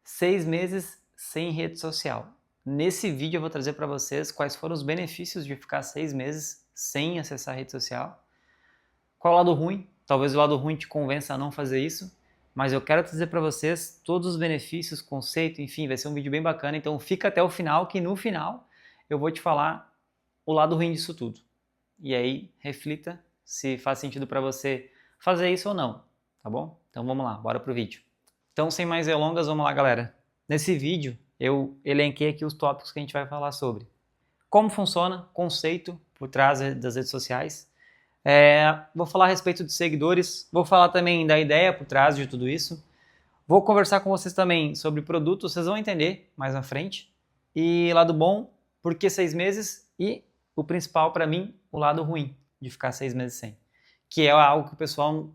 6 meses sem rede social. Nesse vídeo eu vou trazer para vocês quais foram os benefícios de ficar 6 meses sem acessar a rede social. Qual é o lado ruim? Talvez o lado ruim te convença a não fazer isso, mas eu quero trazer para vocês todos os benefícios, conceito, enfim, vai ser um vídeo bem bacana, então fica até o final que no final eu vou te falar o lado ruim disso tudo. E aí reflita se faz sentido para você fazer isso ou não, tá bom? Então vamos lá, bora pro vídeo. Então, sem mais delongas, vamos lá, galera. Nesse vídeo, eu elenquei aqui os tópicos que a gente vai falar sobre. Como funciona, conceito por trás das redes sociais. Vou falar a respeito de seguidores, vou falar também da ideia por trás de tudo isso. Vou conversar com vocês também sobre produtos, vocês vão entender mais na frente. E lado bom, por que 6 meses? E o principal para mim, o lado ruim de ficar 6 meses sem. Que é algo que o pessoal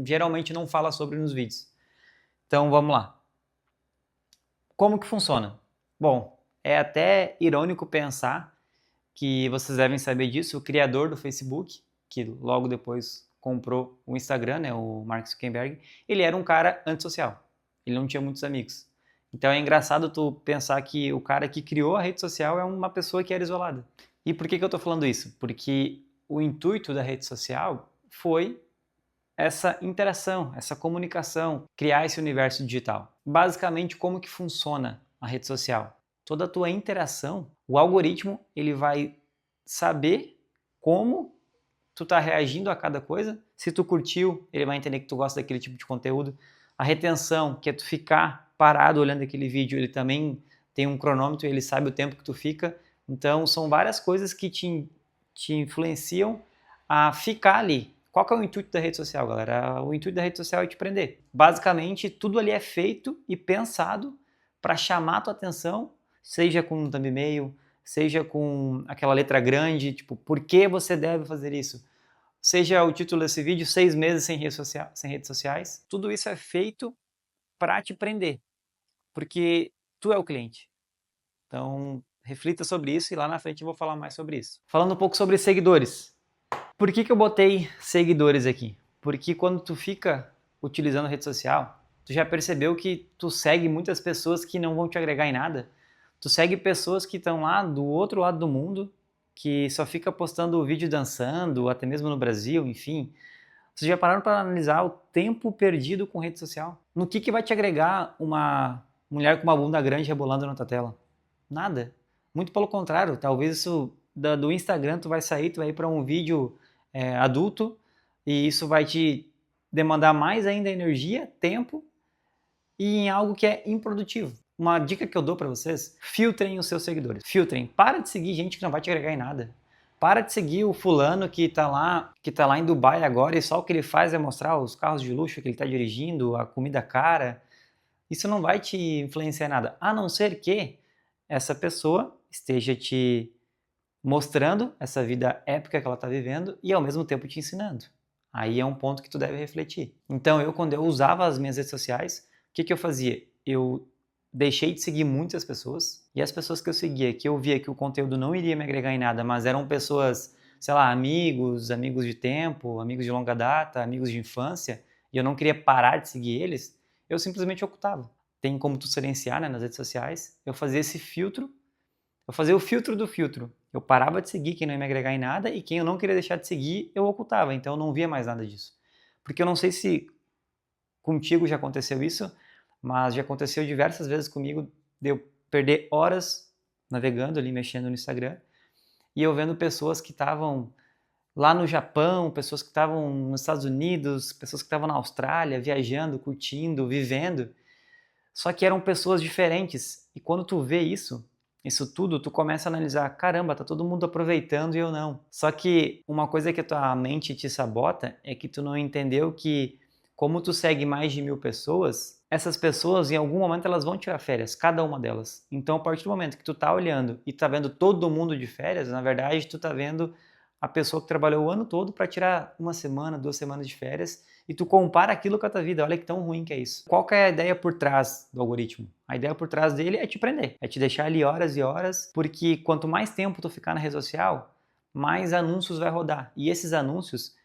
geralmente não fala sobre nos vídeos. Então vamos lá. Como que funciona? Bom, é até irônico pensar que vocês devem saber disso, o criador do Facebook, que logo depois comprou o Instagram, né, o Mark Zuckerberg, ele era um cara antissocial. Ele não tinha muitos amigos. Então é engraçado tu pensar que o cara que criou a rede social é uma pessoa que era isolada. E por que eu estou falando isso? Porque o intuito da rede social foi essa interação, essa comunicação, criar esse universo digital. Basicamente, como que funciona a rede social? Toda a tua interação, o algoritmo ele vai saber como tu tá reagindo a cada coisa. Se tu curtiu, ele vai entender que tu gosta daquele tipo de conteúdo. A retenção, que é tu ficar parado olhando aquele vídeo, ele também tem um cronômetro e ele sabe o tempo que tu fica. Então, são várias coisas que te influenciam a ficar ali. Qual que é o intuito da rede social, galera? O intuito da rede social é te prender. Basicamente, tudo ali é feito e pensado para chamar a tua atenção, seja com um thumbnail, seja com aquela letra grande, tipo, por que você deve fazer isso? Seja o título desse vídeo, 6 meses sem redes sociais. Tudo isso é feito para te prender, porque tu é o cliente. Então, reflita sobre isso e lá na frente eu vou falar mais sobre isso. Falando um pouco sobre seguidores. Por que eu botei seguidores aqui? Porque quando tu fica utilizando a rede social, tu já percebeu que tu segue muitas pessoas que não vão te agregar em nada. Tu segue pessoas que estão lá do outro lado do mundo, que só fica postando vídeo dançando, até mesmo no Brasil, enfim. Vocês já pararam para analisar o tempo perdido com rede social? No que vai te agregar uma mulher com uma bunda grande rebolando na tua tela? Nada. Muito pelo contrário, talvez isso do Instagram tu vai sair, tu vai ir para um vídeo adulto e isso vai te demandar mais ainda energia, tempo e em algo que é improdutivo. Uma dica que eu dou para vocês, filtrem os seus seguidores. Filtrem. Para de seguir gente que não vai te agregar em nada. Para de seguir o fulano que tá lá em Dubai agora e só o que ele faz é mostrar os carros de luxo que ele está dirigindo, a comida cara. Isso não vai te influenciar em nada, a não ser que essa pessoa esteja te mostrando essa vida épica que ela está vivendo e ao mesmo tempo te ensinando. Aí é um ponto que tu deve refletir. Então quando eu usava as minhas redes sociais, o que eu fazia? Eu deixei de seguir muitas pessoas e as pessoas que eu seguia, que eu via que o conteúdo não iria me agregar em nada, mas eram pessoas, sei lá, amigos de tempo, amigos de longa data, amigos de infância, e eu não queria parar de seguir eles, eu simplesmente ocultava. Tem como tu silenciar, né, nas redes sociais. Eu fazia esse filtro, eu fazia o filtro do filtro. Eu parava de seguir quem não ia me agregar em nada e quem eu não queria deixar de seguir, eu ocultava. Então eu não via mais nada disso. Porque eu não sei se contigo já aconteceu isso, mas já aconteceu diversas vezes comigo de eu perder horas navegando ali, mexendo no Instagram, e eu vendo pessoas que estavam lá no Japão, pessoas que estavam nos Estados Unidos, pessoas que estavam na Austrália, viajando, curtindo, vivendo, só que eram pessoas diferentes. E quando tu vê isso tudo, tu começa a analisar, caramba, tá todo mundo aproveitando e eu não. Só que uma coisa que a tua mente te sabota é que tu não entendeu que como tu segue mais de 1000 pessoas, essas pessoas em algum momento elas vão tirar férias, cada uma delas. Então a partir do momento que tu tá olhando e tá vendo todo mundo de férias, na verdade tu tá vendo a pessoa que trabalhou o ano todo para tirar uma semana, 2 semanas de férias e tu compara aquilo com a tua vida. Olha que tão ruim que é isso. Qual que é a ideia por trás do algoritmo? A ideia por trás dele é te prender, é te deixar ali horas e horas, porque quanto mais tempo tu ficar na rede social, mais anúncios vai rodar. E esses anúncios,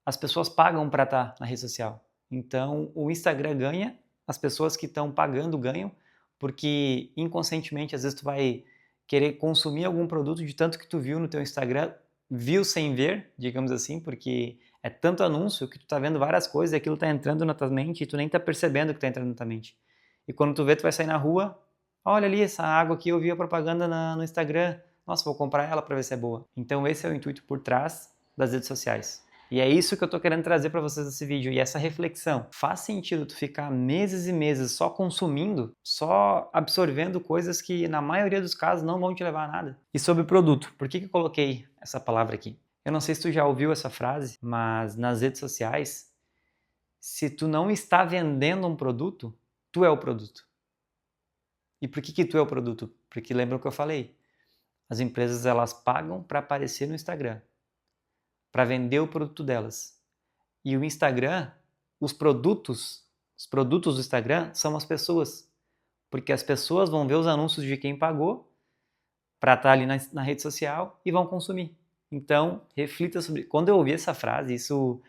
as pessoas pagam para estar na rede social. Então o Instagram ganha as pessoas que estão pagando ganham, porque inconscientemente às vezes tu vai querer consumir algum produto de tanto que tu viu no teu Instagram, viu sem ver, digamos assim, porque é tanto anúncio que tu tá vendo várias coisas e aquilo tá entrando na tua mente e tu nem tá percebendo que tá entrando na tua mente. E quando tu vê, tu vai sair na rua, olha ali, essa água aqui eu vi a propaganda no Instagram, nossa, vou comprar ela para ver se é boa. Então esse é o intuito por trás das redes sociais. E é isso que eu tô querendo trazer para vocês nesse vídeo, e essa reflexão. Faz sentido tu ficar meses e meses só consumindo, só absorvendo coisas que na maioria dos casos não vão te levar a nada? E sobre produto, por que eu coloquei essa palavra aqui? Eu não sei se tu já ouviu essa frase, mas nas redes sociais, se tu não está vendendo um produto, tu é o produto. E por que tu é o produto? Porque lembra o que eu falei? As empresas elas pagam para aparecer no Instagram, para vender o produto delas. E o Instagram, os produtos do Instagram são as pessoas, porque as pessoas vão ver os anúncios de quem pagou para estar ali na rede social e vão consumir. Então, reflita sobre. Quando eu ouvi essa frase, isso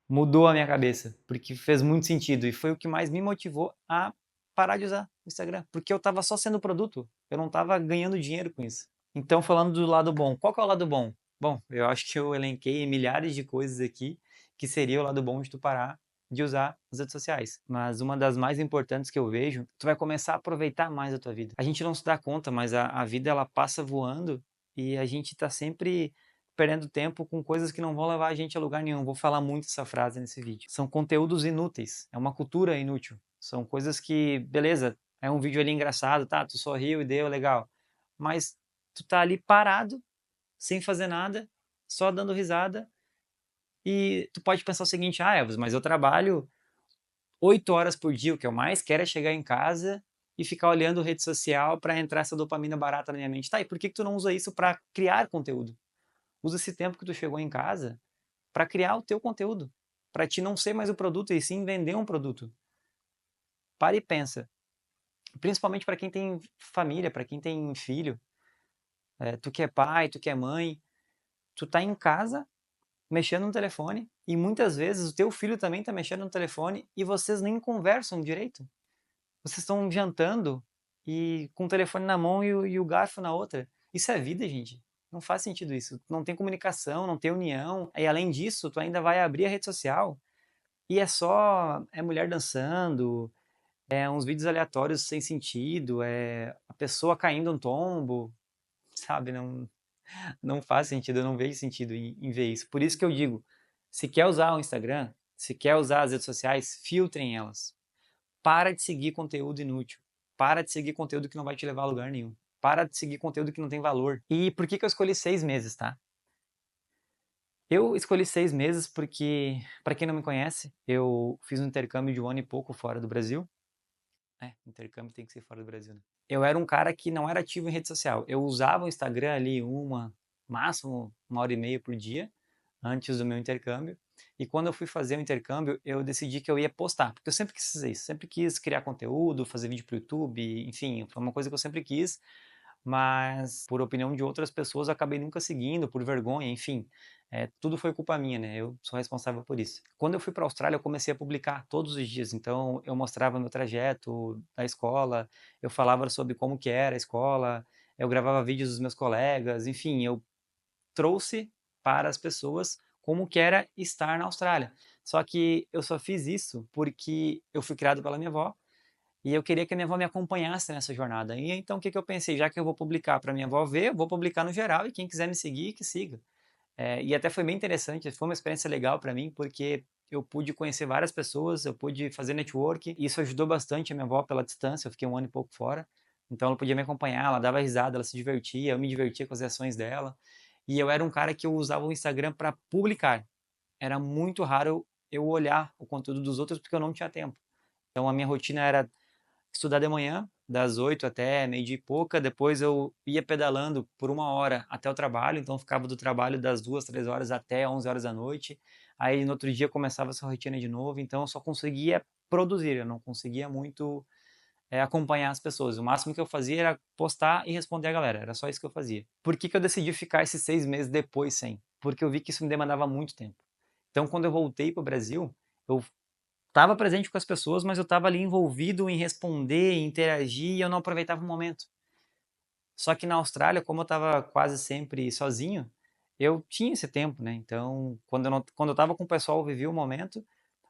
mudou a minha cabeça, porque fez muito sentido e foi o que mais me motivou a parar de usar o Instagram, porque eu estava só sendo produto, eu não estava ganhando dinheiro com isso. Então, falando do lado bom, qual que é o lado bom? Bom, eu acho que eu elenquei milhares de coisas aqui que seria o lado bom de tu parar de usar as redes sociais. Mas uma das mais importantes que eu vejo, tu vai começar a aproveitar mais a tua vida. A gente não se dá conta, mas a vida ela passa voando e a gente está sempre perdendo tempo com coisas que não vão levar a gente a lugar nenhum. Vou falar muito essa frase nesse vídeo. São conteúdos inúteis, é uma cultura inútil. São coisas que, beleza, é um vídeo ali engraçado, tá? Tu sorriu e deu, legal. Mas tu tá ali parado, sem fazer nada, só dando risada, e tu pode pensar o seguinte, ah, Elvis, mas eu trabalho 8 horas por dia, o que eu mais quero é chegar em casa e ficar olhando rede social para entrar essa dopamina barata na minha mente. Tá, e por que tu não usa isso para criar conteúdo? Usa esse tempo que tu chegou em casa para criar o teu conteúdo, para ti não ser mais o produto e sim vender um produto. Para e pensa, principalmente para quem tem família, para quem tem filho, tu que é pai, tu que é mãe, tu tá em casa mexendo no telefone e muitas vezes o teu filho também tá mexendo no telefone e vocês nem conversam direito. Vocês estão jantando e com o telefone na mão e o garfo na outra. Isso é vida, gente. Não faz sentido isso. Não tem comunicação, não tem união. E além disso, tu ainda vai abrir a rede social e é mulher dançando, é uns vídeos aleatórios sem sentido, é a pessoa caindo um tombo, sabe? Não faz sentido, eu não vejo sentido em ver isso. Por isso que eu digo, se quer usar o Instagram, se quer usar as redes sociais, filtrem elas. Para de seguir conteúdo inútil. Para de seguir conteúdo que não vai te levar a lugar nenhum. Para de seguir conteúdo que não tem valor. E por que eu escolhi 6 meses, tá? Eu escolhi 6 meses porque, para quem não me conhece, eu fiz um intercâmbio de 1 ano e pouco fora do Brasil. Intercâmbio tem que ser fora do Brasil, né? Eu era um cara que não era ativo em rede social. Eu usava o Instagram ali máximo 1 hora e meia por dia, antes do meu intercâmbio. E quando eu fui fazer o intercâmbio, eu decidi que eu ia postar, porque eu sempre quis fazer isso, sempre quis criar conteúdo, fazer vídeo para o YouTube, enfim, foi uma coisa que eu sempre quis, mas por opinião de outras pessoas eu acabei nunca seguindo, por vergonha, enfim. Tudo foi culpa minha, né? Eu sou responsável por isso. Quando eu fui para a Austrália, eu comecei a publicar todos os dias. Então, eu mostrava meu trajeto da escola, eu falava sobre como que era a escola, eu gravava vídeos dos meus colegas, enfim, eu trouxe para as pessoas como que era estar na Austrália. Só que eu só fiz isso porque eu fui criado pela minha avó e eu queria que a minha avó me acompanhasse nessa jornada. E então o que eu pensei? Já que eu vou publicar para minha avó ver, eu vou publicar no geral e quem quiser me seguir, que siga. E até foi bem interessante, foi uma experiência legal para mim, porque eu pude conhecer várias pessoas, eu pude fazer network, e isso ajudou bastante a minha avó pela distância, eu fiquei 1 ano e pouco fora, então ela podia me acompanhar, ela dava risada, ela se divertia, eu me divertia com as reações dela, e eu era um cara que eu usava o Instagram para publicar, era muito raro eu olhar o conteúdo dos outros porque eu não tinha tempo, então a minha rotina era estudar de manhã, das 8 até meio-dia e pouca, depois eu ia pedalando por 1 hora até o trabalho, então ficava do trabalho das 2, 3 horas até 11 horas da noite, aí no outro dia começava essa rotina de novo, então eu só conseguia produzir, eu não conseguia muito acompanhar as pessoas, o máximo que eu fazia era postar e responder a galera, era só isso que eu fazia. Por que eu decidi ficar esses 6 meses depois sem? Porque eu vi que isso me demandava muito tempo. Então quando eu voltei para o Brasil, eu estava presente com as pessoas, mas eu estava ali envolvido em responder, em interagir, e eu não aproveitava o momento. Só que na Austrália, como eu estava quase sempre sozinho, eu tinha esse tempo, né? Então, quando eu estava com o pessoal, eu vivia o momento,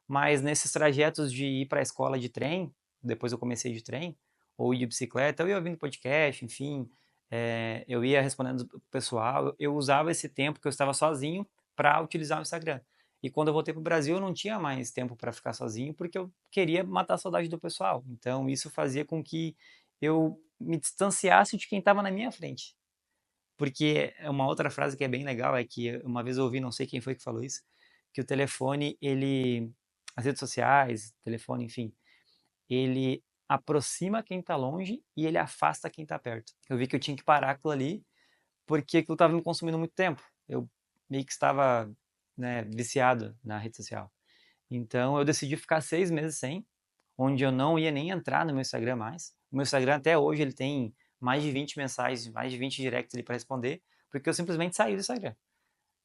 mas nesses trajetos de ir para a escola de trem, depois eu comecei de trem, ou ir de bicicleta, eu ia ouvindo podcast, enfim, eu ia respondendo o pessoal, eu usava esse tempo que eu estava sozinho para utilizar o Instagram. E quando eu voltei para o Brasil, eu não tinha mais tempo para ficar sozinho, porque eu queria matar a saudade do pessoal. Então, isso fazia com que eu me distanciasse de quem estava na minha frente. Porque uma outra frase que é bem legal é que uma vez eu ouvi, não sei quem foi que falou isso, que o telefone, as redes sociais, telefone, enfim, ele aproxima quem está longe e ele afasta quem está perto. Eu vi que eu tinha que parar aquilo ali, porque aquilo estava me consumindo muito tempo. Eu meio que estava, né, viciado na rede social. Então eu decidi ficar 6 meses sem, onde eu não ia nem entrar no meu Instagram mais. O meu Instagram até hoje ele tem mais de 20 mensagens, mais de 20 directs ali para responder, porque eu simplesmente saí do Instagram.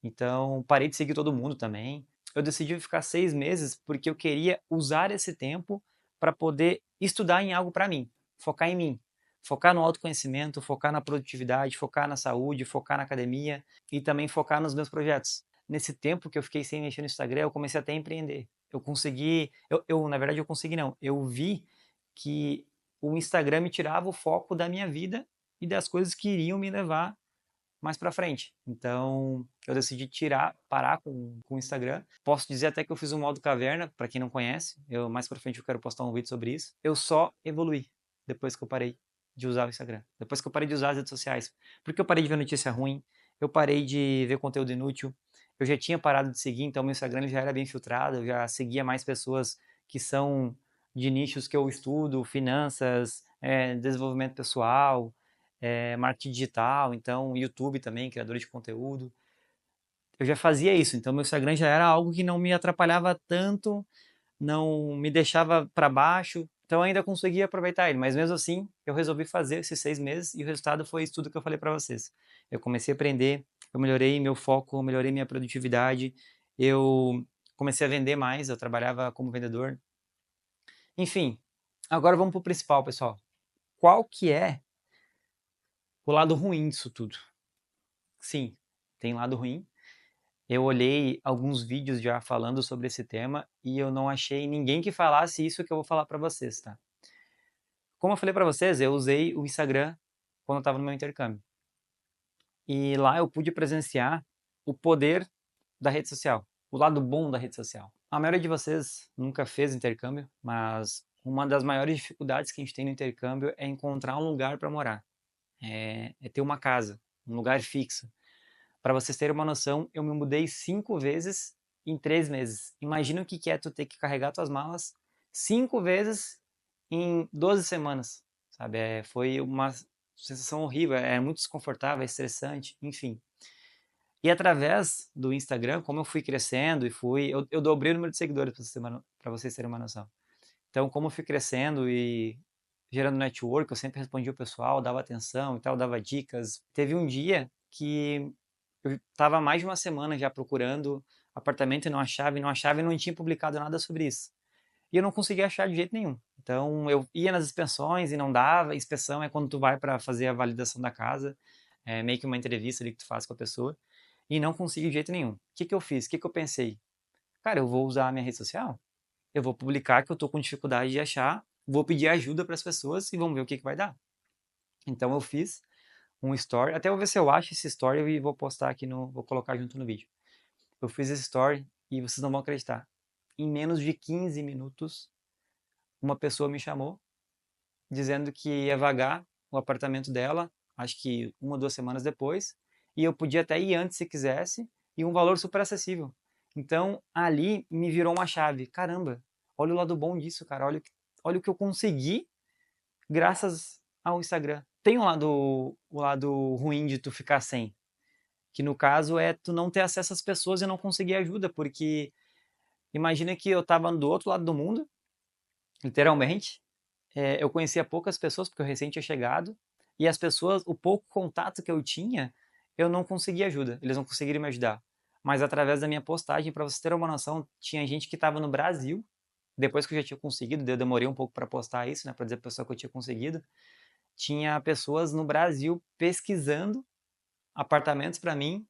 Então parei de seguir todo mundo também. Eu decidi ficar 6 meses porque eu queria usar esse tempo para poder estudar em algo para mim, focar em mim, focar no autoconhecimento, focar na produtividade, focar na saúde, focar na academia e também focar nos meus projetos. Nesse tempo que eu fiquei sem mexer no Instagram, eu comecei até a empreender. Eu consegui, na verdade eu consegui não, eu vi que o Instagram me tirava o foco da minha vida e das coisas que iriam me levar mais para frente. Então, eu decidi parar com o Instagram. Posso dizer até que eu fiz um modo caverna, para quem não conhece. Mais para frente eu quero postar um vídeo sobre isso. Eu só evoluí depois que eu parei de usar o Instagram. Depois que eu parei de usar as redes sociais. Porque eu parei de ver notícia ruim, eu parei de ver conteúdo inútil. Eu já tinha parado de seguir, então meu Instagram já era bem filtrado, eu já seguia mais pessoas que são de nichos que eu estudo, finanças, desenvolvimento pessoal, marketing digital, então YouTube também, criador de conteúdo. Eu já fazia isso, então meu Instagram já era algo que não me atrapalhava tanto, não me deixava para baixo, então eu ainda conseguia aproveitar ele, mas mesmo assim eu resolvi fazer esses 6 meses e o resultado foi isso tudo que eu falei para vocês. Eu comecei a aprender, eu melhorei meu foco, melhorei minha produtividade, eu comecei a vender mais, eu trabalhava como vendedor. Enfim, agora vamos para o principal, pessoal. Qual que é o lado ruim disso tudo? Sim, tem lado ruim. Eu olhei alguns vídeos já falando sobre esse tema e eu não achei ninguém que falasse isso que eu vou falar para vocês, tá? Como eu falei para vocês, eu usei o Instagram quando eu estava no meu intercâmbio. E lá eu pude presenciar o poder da rede social, o lado bom da rede social. A maioria de vocês nunca fez intercâmbio, mas uma das maiores dificuldades que a gente tem no intercâmbio é encontrar um lugar para morar, é ter uma casa, um lugar fixo. Para vocês terem uma noção, eu me mudei 5 vezes em 3 meses. Imagina o que é tu ter que carregar tuas malas 5 vezes em 12 semanas, sabe? Foi uma sensação horrível, é muito desconfortável, é estressante, enfim. E através do Instagram, como eu fui crescendo eu dobrei o número de seguidores para vocês terem uma noção. Então, como eu fui crescendo e gerando network, eu sempre respondia o pessoal, dava atenção e tal, dava dicas. Teve um dia que eu estava mais de uma semana já procurando apartamento e não achava, e não achava, e não tinha publicado nada sobre isso. E eu não conseguia achar de jeito nenhum. Então eu ia nas inspeções e não dava. Inspeção é quando tu vai para fazer a validação da casa, é meio que uma entrevista ali que tu faz com a pessoa, e não consegui de jeito nenhum. O que que eu fiz? O que que eu pensei? Cara, eu vou usar a minha rede social, eu vou publicar que eu tô com dificuldade de achar, vou pedir ajuda para as pessoas e vamos ver o que que vai dar. Então eu fiz um story, até vou ver se eu acho esse story e vou postar aqui vou colocar junto no vídeo. Eu fiz esse story e vocês não vão acreditar. Em menos de 15 minutos, uma pessoa me chamou dizendo que ia vagar o apartamento dela, acho que 1 ou 2 semanas depois, e eu podia até ir antes se quisesse, e um valor super acessível. Então, ali me virou uma chave. Caramba, olha o lado bom disso, cara. Olha o que eu consegui graças ao Instagram. Tem o lado ruim de tu ficar sem, que no caso é tu não ter acesso às pessoas e não conseguir ajuda, porque imagina que eu estava do outro lado do mundo, literalmente, eu conhecia poucas pessoas, porque eu recém tinha chegado, e as pessoas, o pouco contato que eu tinha, eu não conseguia ajuda, eles não conseguiram me ajudar. Mas através da minha postagem, para você ter uma noção, tinha gente que estava no Brasil, depois que eu já tinha conseguido, eu demorei um pouco para postar isso, né, para dizer para a pessoa que eu tinha conseguido, tinha pessoas no Brasil pesquisando apartamentos para mim,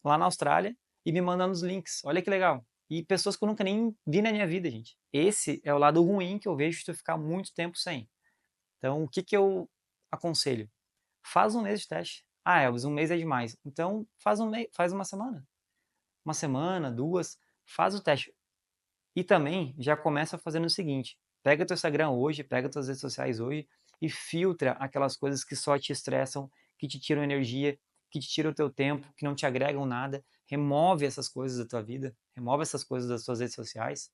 lá na Austrália, e me mandando os links. Olha que legal. E pessoas que eu nunca nem vi na minha vida, gente. Esse é o lado ruim que eu vejo de tu ficar muito tempo sem. Então, o que que eu aconselho? Faz um mês de teste. Ah, Elvis, um mês é demais. Então, faz um mês, faz uma semana. Uma semana, duas, faz o teste. E também já começa fazendo o seguinte: pega teu Instagram hoje, pega tuas redes sociais hoje e filtra aquelas coisas que só te estressam, que te tiram energia, que te tiram o teu tempo, que não te agregam nada. Remove essas coisas da tua vida, remove essas coisas das tuas redes sociais,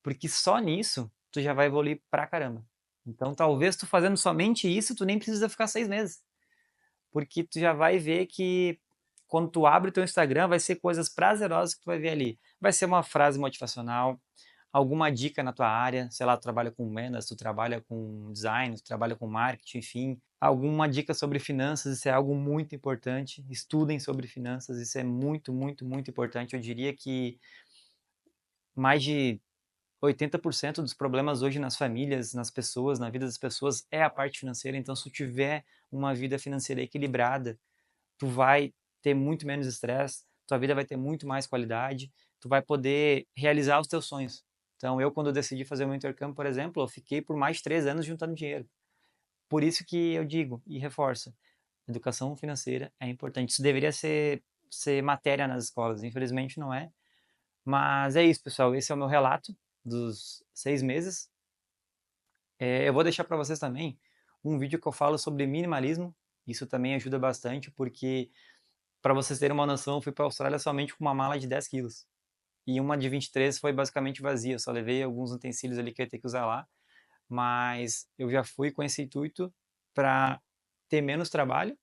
porque só nisso tu já vai evoluir pra caramba. Então, talvez tu fazendo somente isso, tu nem precisa ficar 6 meses, porque tu já vai ver que quando tu abre o teu Instagram, vai ser coisas prazerosas que tu vai ver ali. Vai ser uma frase motivacional, alguma dica na tua área, sei lá, tu trabalha com vendas, tu trabalha com design, tu trabalha com marketing, enfim, alguma dica sobre finanças, isso é algo muito importante. Estudem sobre finanças, isso é muito, muito, muito importante. Eu diria que mais de 80% dos problemas hoje nas famílias, nas pessoas, na vida das pessoas é a parte financeira. Então, se tu tiver uma vida financeira equilibrada, tu vai ter muito menos estresse, tua vida vai ter muito mais qualidade, tu vai poder realizar os teus sonhos. Então, eu quando decidi fazer o meu intercâmbio, por exemplo, eu fiquei por mais de 3 anos juntando dinheiro. Por isso que eu digo e reforço, educação financeira é importante. Isso deveria ser matéria nas escolas, infelizmente não é. Mas é isso, pessoal, esse é o meu relato dos 6 meses. Eu vou deixar para vocês também um vídeo que eu falo sobre minimalismo, isso também ajuda bastante, porque para vocês terem uma noção, eu fui para a Austrália somente com uma mala de 10 quilos. E uma de 23 foi basicamente vazia. Eu só levei alguns utensílios ali que eu ia ter que usar lá. Mas eu já fui com esse intuito para ter menos trabalho,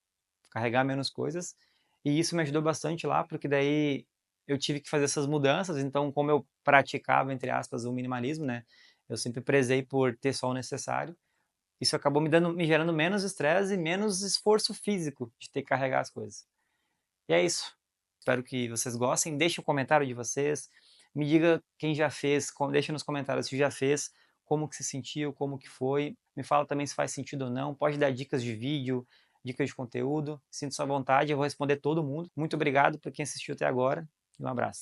carregar menos coisas. E isso me ajudou bastante lá, porque daí eu tive que fazer essas mudanças. Então, como eu praticava, entre aspas, o minimalismo, né? Eu sempre prezei por ter só o necessário. Isso acabou me gerando menos estresse e menos esforço físico de ter que carregar as coisas. E é isso. Espero que vocês gostem. Deixe um comentário de vocês. Me diga quem já fez. Deixe nos comentários se já fez, como que se sentiu, como que foi. Me fala também se faz sentido ou não. Pode dar dicas de vídeo, dicas de conteúdo. Sinta-se à vontade, eu vou responder todo mundo. Muito obrigado por quem assistiu até agora e um abraço.